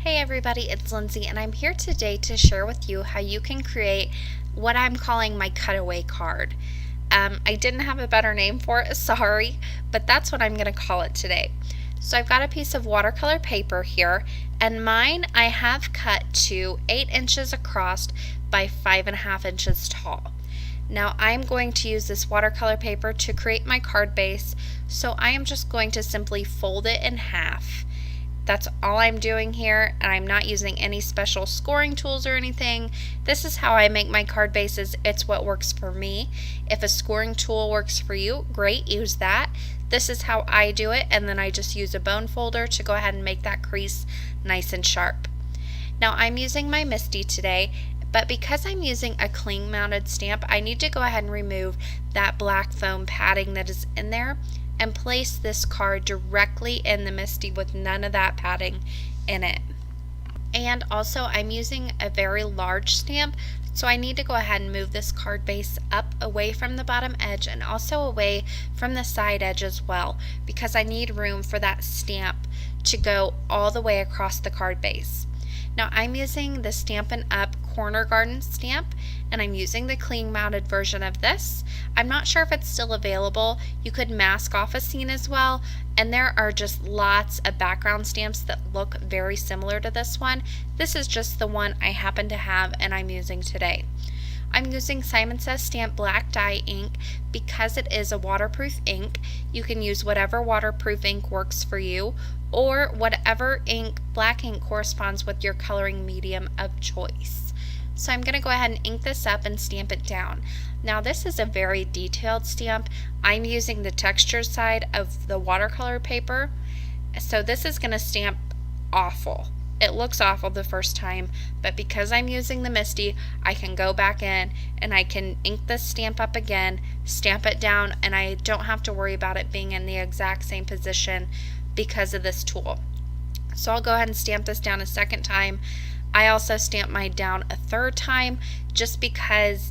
Hey everybody, it's Lindsay and I'm here today to share with you how you can create what I'm calling my cutaway card. I didn't have a better name for it, sorry, but that's what I'm going to call it today. So I've got a piece of watercolor paper here, and mine I have cut to 8 inches across by 5.5 inches tall. Now I'm going to use this watercolor paper to create my card base, so I am just going to simply fold it in half. That's all I'm doing here, and I'm not using any special scoring tools or anything. This is how I make my card bases. It's what works for me. If a scoring tool works for you, great, use that. This is how I do it, and then I just use a bone folder to go ahead and make that crease nice and sharp. Now I'm using my Misty today, but because I'm using a cling mounted stamp, I need to go ahead and remove that black foam padding that is in there and place this card directly in the Misty with none of that padding in it. And also I'm using a very large stamp, so I need to go ahead and move this card base up away from the bottom edge and also away from the side edge as well, because I need room for that stamp to go all the way across the card base. Now I'm using the Stampin' Up! Corner Garden stamp, and I'm using the cling mounted version of this. I'm not sure if it's still available. You could mask off a scene as well, and there are just lots of background stamps that look very similar to this one. This is just the one I happen to have and I'm using today. I'm using Simon Says Stamp Black Dye ink because it is a waterproof ink. You can use whatever waterproof ink works for you, or whatever ink, black ink, corresponds with your coloring medium of choice. So I'm going to go ahead and ink this up and stamp it down. Now this is a very detailed stamp. I'm using the texture side of the watercolor paper, so this is going to stamp awful. It looks awful the first time, but because I'm using the Misty, I can go back in and I can ink this stamp up again, stamp it down, and I don't have to worry about it being in the exact same position because of this tool. So I'll go ahead and stamp this down a second time. I also stamped mine down a third time just because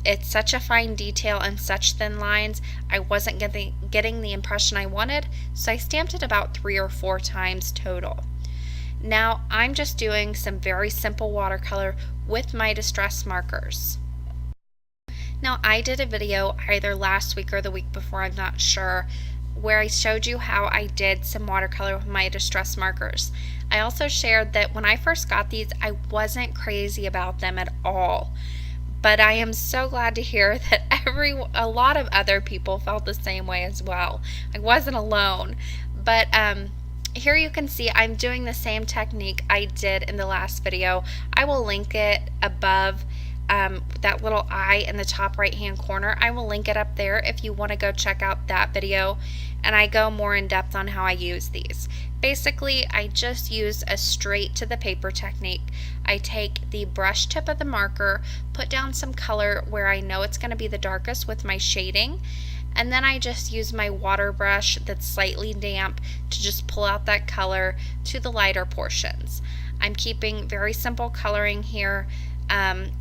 it's such a fine detail and such thin lines. I wasn't getting the impression I wanted, so I stamped it about 3 or 4 times total. Now I'm just doing some very simple watercolor with my distress markers. Now I did a video either last week or the week before, I'm not sure, where I showed you how I did some watercolor with my distress markers. I also shared that when I first got these, I wasn't crazy about them at all. But I am so glad to hear that a lot of other people felt the same way as well. I wasn't alone. But here you can see I'm doing the same technique I did in the last video. I will link it above that little eye in the top right hand corner. I will link it up there if you want to go check out that video, and I go more in depth on how I use these. Basically, I just use a straight to the paper technique. I take the brush tip of the marker, put down some color where I know it's going to be the darkest with my shading, and then I just use my water brush that's slightly damp to just pull out that color to the lighter portions. I'm keeping very simple coloring here.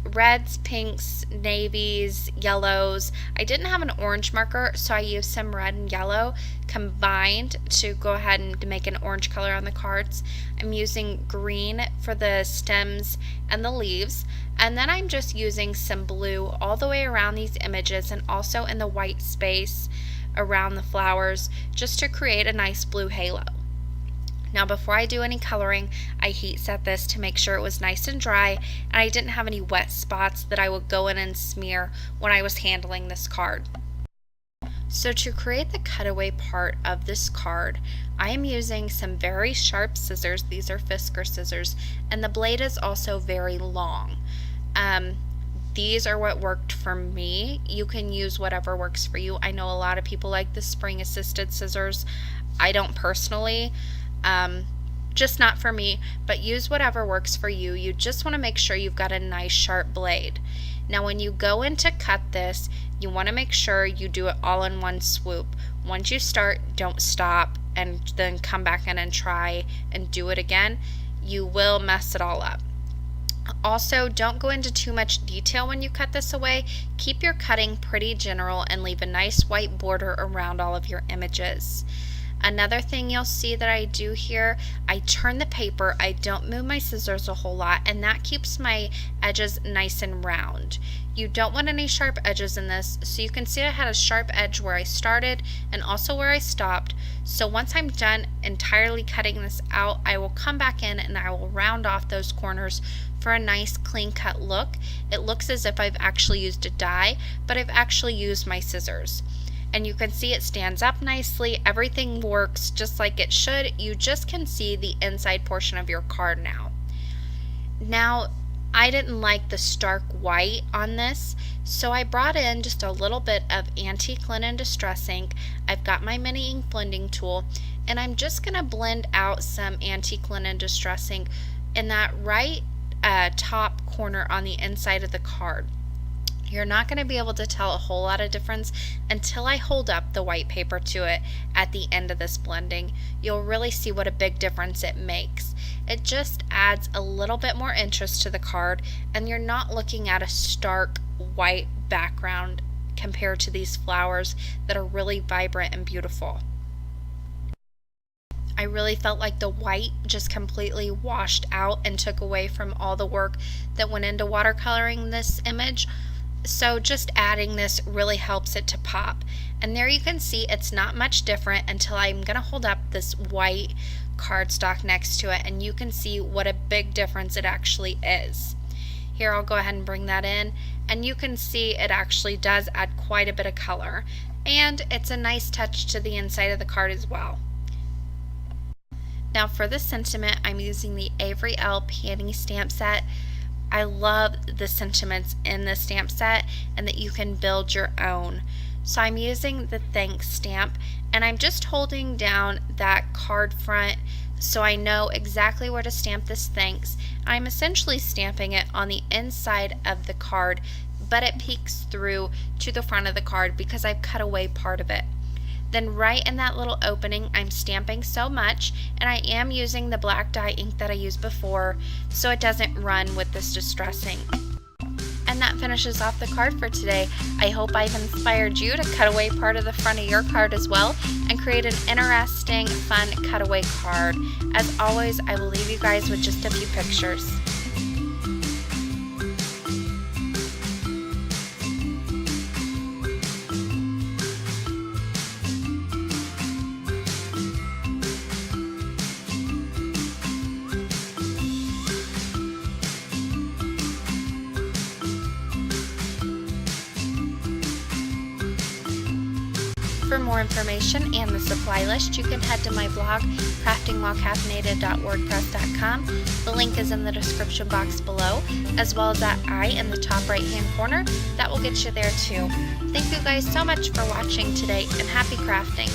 Reds, pinks, navies, yellows. I didn't have an orange marker, so I used some red and yellow combined to go ahead and make an orange color on the cards. I'm using green for the stems and the leaves, and then I'm just using some blue all the way around these images and also in the white space around the flowers, just to create a nice blue halo. Now before I do any coloring, I heat set this to make sure it was nice and dry and I didn't have any wet spots that I would go in and smear when I was handling this card. So to create the cutaway part of this card, I am using some very sharp scissors. These are Fisker scissors, and the blade is also very long. These are what worked for me. You can use whatever works for you. I know a lot of people like the spring assisted scissors. I don't personally. Just not for me, but use whatever works for you. You just want to make sure you've got a nice sharp blade. Now when you go in to cut this, you want to make sure you do it all in one swoop. Once you start, don't stop and then come back in and try and do it again. You will mess it all up. Also, don't go into too much detail when you cut this away. Keep your cutting pretty general and leave a nice white border around all of your images. Another thing you'll see that I do here, I turn the paper, I don't move my scissors a whole lot, and that keeps my edges nice and round. You don't want any sharp edges in this, so you can see I had a sharp edge where I started and also where I stopped. So once I'm done entirely cutting this out, I will come back in and I will round off those corners for a nice clean cut look. It looks as if I've actually used a die, but I've actually used my scissors. And you can see it stands up nicely. Everything works just like it should. You just can see the inside portion of your card now. Now, I didn't like the stark white on this, so I brought in just a little bit of antique linen distress ink. I've got my mini ink blending tool, and I'm just going to blend out some antique linen distress ink in that right top corner on the inside of the card. You're not going to be able to tell a whole lot of difference until I hold up the white paper to it at the end of this blending. You'll really see what a big difference it makes. It just adds a little bit more interest to the card, and you're not looking at a stark white background compared to these flowers that are really vibrant and beautiful. I really felt like the white just completely washed out and took away from all the work that went into watercoloring this image. So just adding this really helps it to pop. And there you can see it's not much different until I'm going to hold up this white cardstock next to it, and you can see what a big difference it actually is. Here, I'll go ahead and bring that in, and you can see it actually does add quite a bit of color, and it's a nice touch to the inside of the card as well. Now for this sentiment, I'm using the Avery Elle Peony stamp set. I love the sentiments in the stamp set and that you can build your own. So I'm using the thanks stamp, and I'm just holding down that card front so I know exactly where to stamp this thanks. I'm essentially stamping it on the inside of the card, but it peeks through to the front of the card because I've cut away part of it. Then right in that little opening, I'm stamping so much, and I am using the black dye ink that I used before so it doesn't run with this distress ink. And that finishes off the card for today. I hope I've inspired you to cut away part of the front of your card as well and create an interesting, fun cutaway card. As always, I will leave you guys with just a few pictures. For more information and the supply list, you can head to my blog, craftingwhilecaffeinated.wordpress.com. The link is in the description box below, as well as that I in the top right hand corner. That will get you there too. Thank you guys so much for watching today, and happy crafting!